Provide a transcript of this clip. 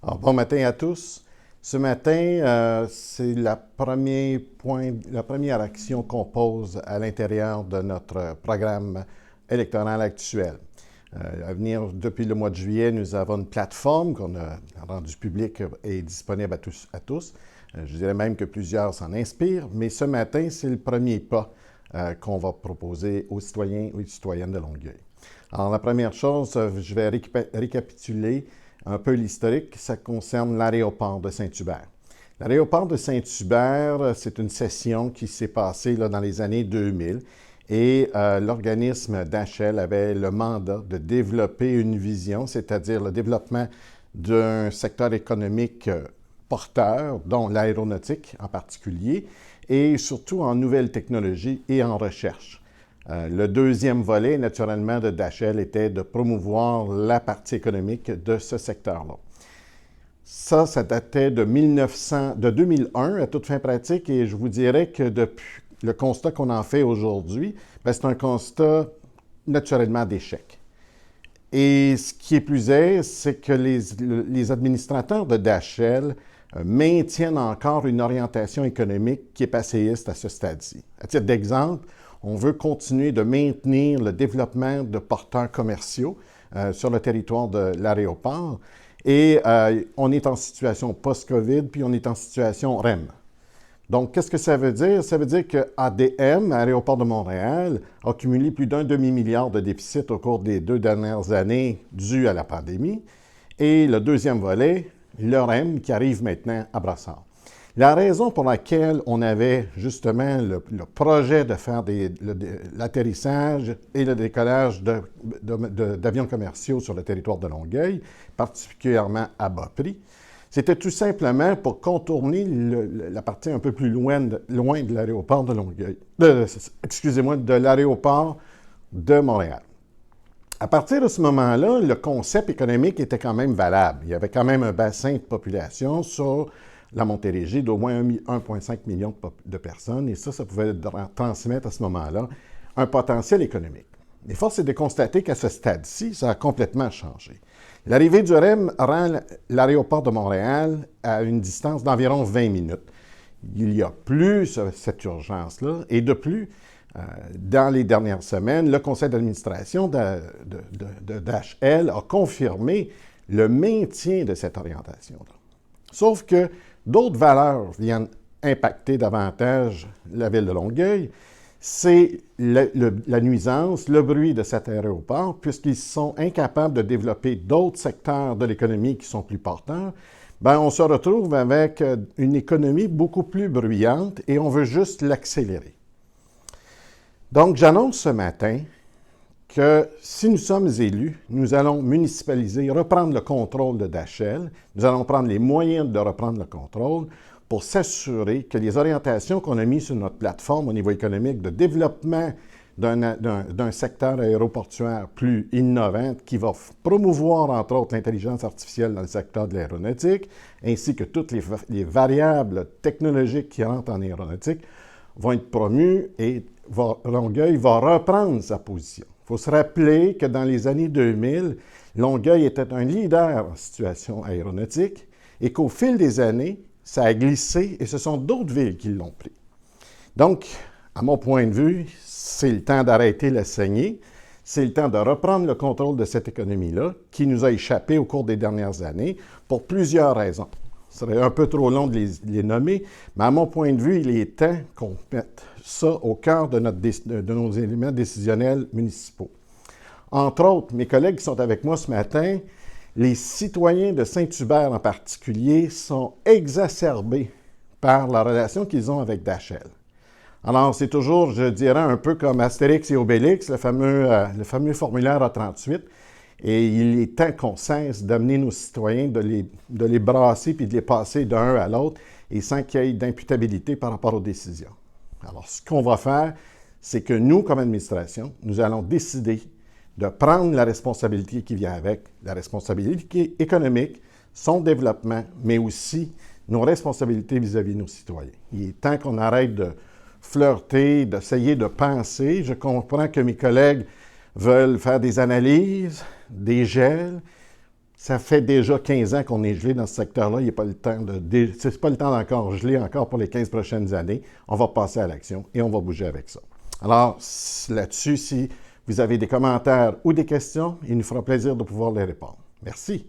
Alors, bon matin à tous. Ce matin, c'est la première action qu'on pose à l'intérieur de notre programme électoral actuel. À venir, depuis le mois de juillet, nous avons une plateforme qu'on a rendue publique et disponible à tous. Je dirais même que plusieurs s'en inspirent, mais ce matin, c'est le premier pas qu'on va proposer aux citoyens et aux citoyennes de Longueuil. Alors, la première chose, je vais récapituler un peu l'historique, ça concerne l'aéroport de Saint-Hubert. L'aéroport de Saint-Hubert, c'est une session qui s'est passée dans les années 2000 et l'organisme DHL avait le mandat de développer une vision, c'est-à-dire le développement d'un secteur économique porteur, dont l'aéronautique en particulier, et surtout en nouvelles technologies et en recherche. Le deuxième volet, naturellement, de DHL était de promouvoir la partie économique de ce secteur-là. Ça datait de 2001 à toute fin pratique, et je vous dirais que depuis le constat qu'on en fait aujourd'hui, c'est un constat naturellement d'échec. Et ce qui est plus c'est que les administrateurs de DHL maintiennent encore une orientation économique qui est passéiste à ce stade-ci. À titre d'exemple, on veut continuer de maintenir le développement de porteurs commerciaux sur le territoire de l'aéroport et on est en situation post-COVID, puis on est en situation REM. Donc, qu'est-ce que ça veut dire? Ça veut dire que ADM, Aéroport de Montréal, a cumulé plus d'un demi-milliard de déficit au cours des 2 dernières années dû à la pandémie. Et le deuxième volet, le REM, qui arrive maintenant à Brassard. La raison pour laquelle on avait justement le projet de faire l'atterrissage et le décollage d'avions commerciaux sur le territoire de Longueuil, particulièrement à bas prix, c'était tout simplement pour contourner la partie un peu plus loin de l'aéroport de Longueuil, de l'aéroport de Montréal. À partir de ce moment-là, le concept économique était quand même valable. Il y avait quand même un bassin de population sur la Montérégie d'au moins 1,5 million de personnes, et ça pouvait transmettre à ce moment-là un potentiel économique. Mais force est de constater qu'à ce stade-ci, ça a complètement changé. L'arrivée du REM rend l'aéroport de Montréal à une distance d'environ 20 minutes. Il n'y a plus cette urgence-là, et de plus, dans les dernières semaines, le conseil d'administration de DHL a confirmé le maintien de cette orientation-là. Sauf que d'autres valeurs viennent impacter davantage la ville de Longueuil. C'est la nuisance, le bruit de cet aéroport, puisqu'ils sont incapables de développer d'autres secteurs de l'économie qui sont plus porteurs. On se retrouve avec une économie beaucoup plus bruyante et on veut juste l'accélérer. Donc, j'annonce ce matin que si nous sommes élus, nous allons municipaliser, reprendre le contrôle de DHL. Nous allons prendre les moyens de reprendre le contrôle pour s'assurer que les orientations qu'on a mises sur notre plateforme au niveau économique de développement d'un secteur aéroportuaire plus innovant qui va promouvoir, entre autres, l'intelligence artificielle dans le secteur de l'aéronautique, ainsi que toutes les variables technologiques qui rentrent en aéronautique, vont être promues et Longueuil va reprendre sa position. Il faut se rappeler que dans les années 2000, Longueuil était un leader en situation aéronautique et qu'au fil des années, ça a glissé et ce sont d'autres villes qui l'ont pris. Donc, à mon point de vue, c'est le temps d'arrêter la saignée. C'est le temps de reprendre le contrôle de cette économie-là qui nous a échappé au cours des dernières années pour plusieurs raisons. Ce serait un peu trop long de les nommer, mais à mon point de vue, il est temps qu'on mette ça au cœur de nos éléments décisionnels municipaux. Entre autres, mes collègues qui sont avec moi ce matin, les citoyens de Saint-Hubert en particulier sont exacerbés par la relation qu'ils ont avec DHL. Alors, c'est toujours, je dirais, un peu comme Astérix et Obélix, le fameux formulaire A38. Et il est temps qu'on cesse d'amener nos citoyens, de les brasser puis de les passer d'un à l'autre et sans qu'il y ait d'imputabilité par rapport aux décisions. Alors, ce qu'on va faire, c'est que nous, comme administration, nous allons décider de prendre la responsabilité qui vient avec, la responsabilité économique, son développement, mais aussi nos responsabilités vis-à-vis de nos citoyens. Il est temps qu'on arrête de flirter, d'essayer de penser. Je comprends que mes collègues veulent faire des analyses, des gels. Ça fait déjà 15 ans qu'on est gelé dans ce secteur-là. Il n'est pas le temps c'est pas le temps d'encore geler encore pour les 15 prochaines années. On va passer à l'action et on va bouger avec ça. Alors, là-dessus, si vous avez des commentaires ou des questions, il nous fera plaisir de pouvoir les répondre. Merci.